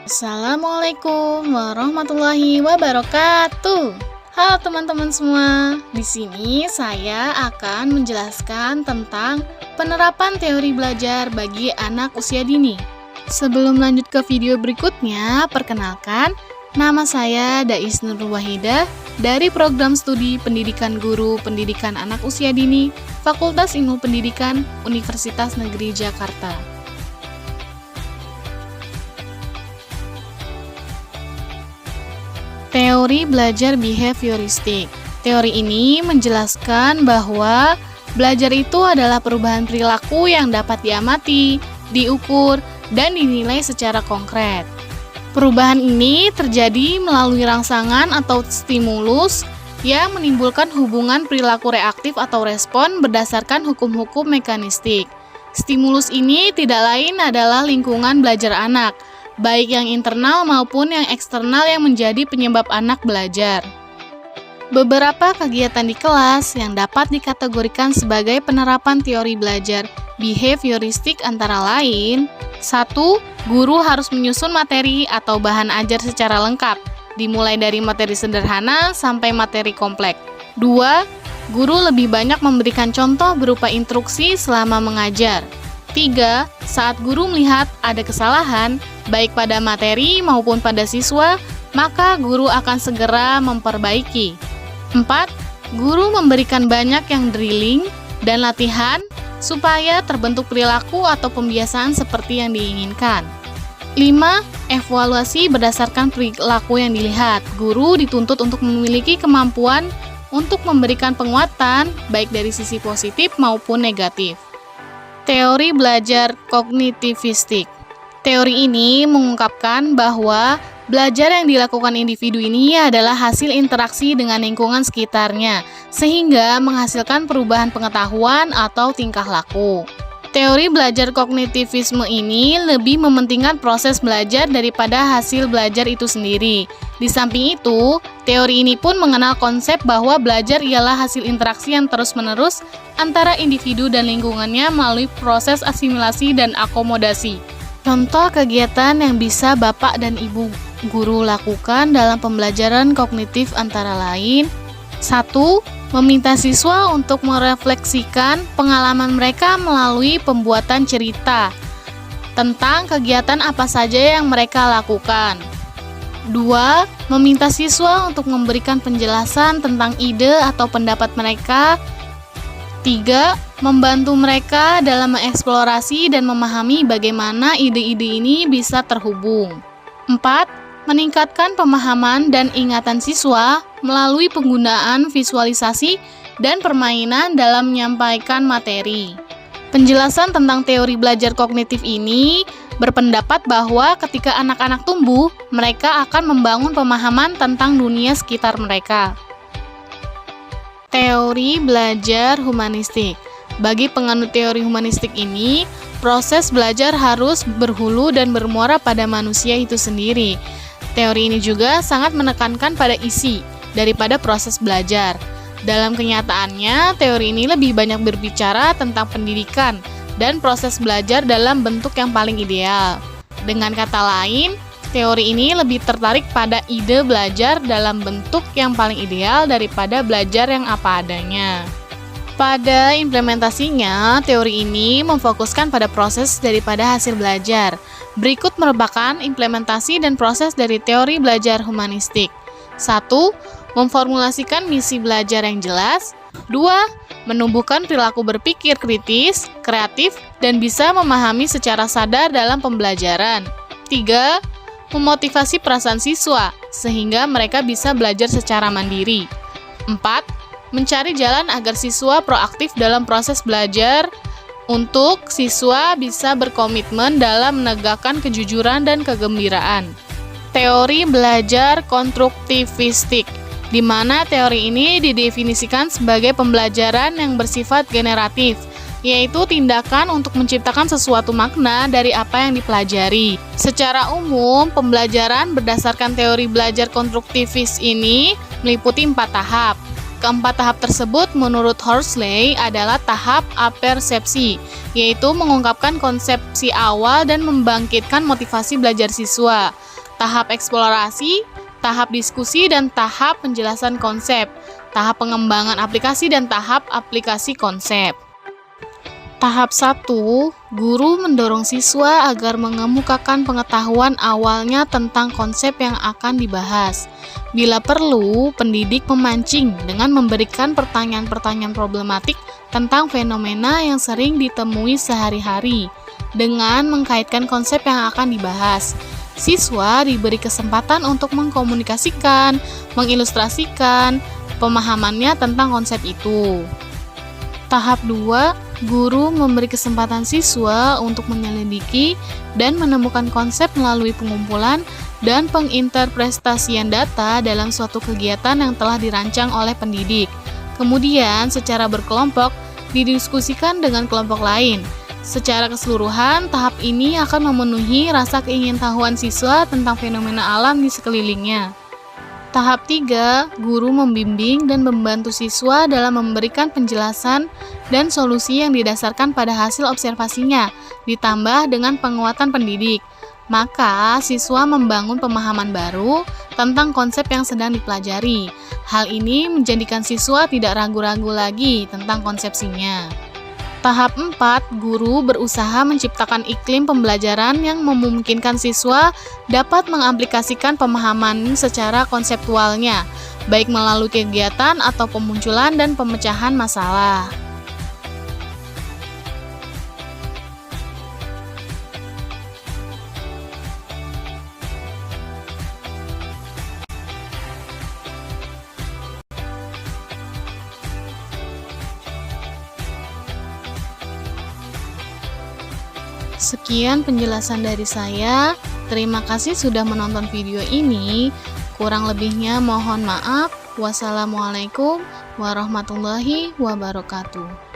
Assalamualaikum warahmatullahi wabarakatuh. Halo teman-teman semua. Di sini saya akan menjelaskan tentang penerapan teori belajar bagi anak usia dini. Sebelum lanjut ke video berikutnya, perkenalkan, nama saya Dais Nurul Wahidah dari Program Studi Pendidikan Guru Pendidikan Anak Usia Dini, Fakultas Ilmu Pendidikan, Universitas Negeri Jakarta. Teori belajar behavioristik. Teori ini menjelaskan bahwa belajar itu adalah perubahan perilaku yang dapat diamati, diukur, dan dinilai secara konkret. Perubahan ini terjadi melalui rangsangan atau stimulus yang menimbulkan hubungan perilaku reaktif atau respon berdasarkan hukum-hukum mekanistik. Stimulus ini tidak lain adalah lingkungan belajar anak, baik yang internal maupun yang eksternal yang menjadi penyebab anak belajar. Beberapa kegiatan di kelas yang dapat dikategorikan sebagai penerapan teori belajar behavioristik antara lain: 1. Guru harus menyusun materi atau bahan ajar secara lengkap, dimulai dari materi sederhana sampai materi kompleks. 2. Guru lebih banyak memberikan contoh berupa instruksi selama mengajar. 3. Saat guru melihat ada kesalahan, baik pada materi maupun pada siswa, maka guru akan segera memperbaiki. 4. Guru memberikan banyak yang drilling dan latihan supaya terbentuk perilaku atau pembiasaan seperti yang diinginkan. 5. Evaluasi berdasarkan perilaku yang dilihat. Guru dituntut untuk memiliki kemampuan untuk memberikan penguatan, baik dari sisi positif maupun negatif. Teori belajar kognitivistik. Teori ini mengungkapkan bahwa belajar yang dilakukan individu ini adalah hasil interaksi dengan lingkungan sekitarnya, sehingga menghasilkan perubahan pengetahuan atau tingkah laku. Teori belajar kognitivisme ini lebih mementingkan proses belajar daripada hasil belajar itu sendiri. Di samping itu, teori ini pun mengenal konsep bahwa belajar ialah hasil interaksi yang terus-menerus antara individu dan lingkungannya melalui proses asimilasi dan akomodasi. Contoh kegiatan yang bisa Bapak dan Ibu guru lakukan dalam pembelajaran kognitif antara lain: 1. Meminta siswa untuk merefleksikan pengalaman mereka melalui pembuatan cerita tentang kegiatan apa saja yang mereka lakukan. 2. Meminta siswa untuk memberikan penjelasan tentang ide atau pendapat mereka. 3. Membantu mereka dalam mengeksplorasi dan memahami bagaimana ide-ide ini bisa terhubung. 4. Meningkatkan pemahaman dan ingatan siswa melalui penggunaan visualisasi dan permainan dalam menyampaikan materi. Penjelasan tentang teori belajar kognitif ini berpendapat bahwa ketika anak-anak tumbuh, mereka akan membangun pemahaman tentang dunia sekitar mereka. Teori belajar humanistik. Bagi penganut teori humanistik ini, proses belajar harus berhulu dan bermuara pada manusia itu sendiri. Teori ini juga sangat menekankan pada isi daripada proses belajar. Dalam kenyataannya, teori ini lebih banyak berbicara tentang pendidikan dan proses belajar dalam bentuk yang paling ideal. Dengan kata lain, teori ini lebih tertarik pada ide belajar dalam bentuk yang paling ideal daripada belajar yang apa adanya. Pada implementasinya, teori ini memfokuskan pada proses daripada hasil belajar. Berikut merupakan implementasi dan proses dari teori belajar humanistik. 1. Memformulasikan misi belajar yang jelas. 2. Menumbuhkan perilaku berpikir kritis, kreatif, dan bisa memahami secara sadar dalam pembelajaran. 3. Memotivasi perasaan siswa, sehingga mereka bisa belajar secara mandiri. 4. Mencari jalan agar siswa proaktif dalam proses belajar, untuk siswa bisa berkomitmen dalam menegakkan kejujuran dan kegembiraan. Teori belajar konstruktivistik, di mana teori ini didefinisikan sebagai pembelajaran yang bersifat generatif, yaitu tindakan untuk menciptakan sesuatu makna dari apa yang dipelajari. Secara umum, pembelajaran berdasarkan teori belajar konstruktivis ini meliputi 4 tahap. Keempat tahap tersebut menurut Horsley adalah tahap apersepsi, yaitu mengungkapkan konsepsi awal dan membangkitkan motivasi belajar siswa. Tahap eksplorasi, tahap diskusi dan tahap penjelasan konsep, tahap pengembangan aplikasi dan tahap aplikasi konsep. Tahap 1, guru mendorong siswa agar mengemukakan pengetahuan awalnya tentang konsep yang akan dibahas. Bila perlu, pendidik memancing dengan memberikan pertanyaan-pertanyaan problematik tentang fenomena yang sering ditemui sehari-hari dengan mengkaitkan konsep yang akan dibahas. Siswa diberi kesempatan untuk mengkomunikasikan, mengilustrasikan pemahamannya tentang konsep itu. Tahap 2, guru memberi kesempatan siswa untuk menyelidiki dan menemukan konsep melalui pengumpulan dan penginterpretasian data dalam suatu kegiatan yang telah dirancang oleh pendidik. Kemudian, secara berkelompok, didiskusikan dengan kelompok lain. Secara keseluruhan, tahap ini akan memenuhi rasa keingintahuan siswa tentang fenomena alam di sekelilingnya. Tahap 3, guru membimbing dan membantu siswa dalam memberikan penjelasan dan solusi yang didasarkan pada hasil observasinya, ditambah dengan penguatan pendidik. Maka, siswa membangun pemahaman baru tentang konsep yang sedang dipelajari. Hal ini menjadikan siswa tidak ragu-ragu lagi tentang konsepsinya. Tahap 4, guru berusaha menciptakan iklim pembelajaran yang memungkinkan siswa dapat mengaplikasikan pemahaman secara konseptualnya, baik melalui kegiatan atau pemunculan dan pemecahan masalah. Sekian penjelasan dari saya. Terima kasih sudah menonton video ini. Kurang lebihnya mohon maaf. Wassalamualaikum warahmatullahi wabarakatuh.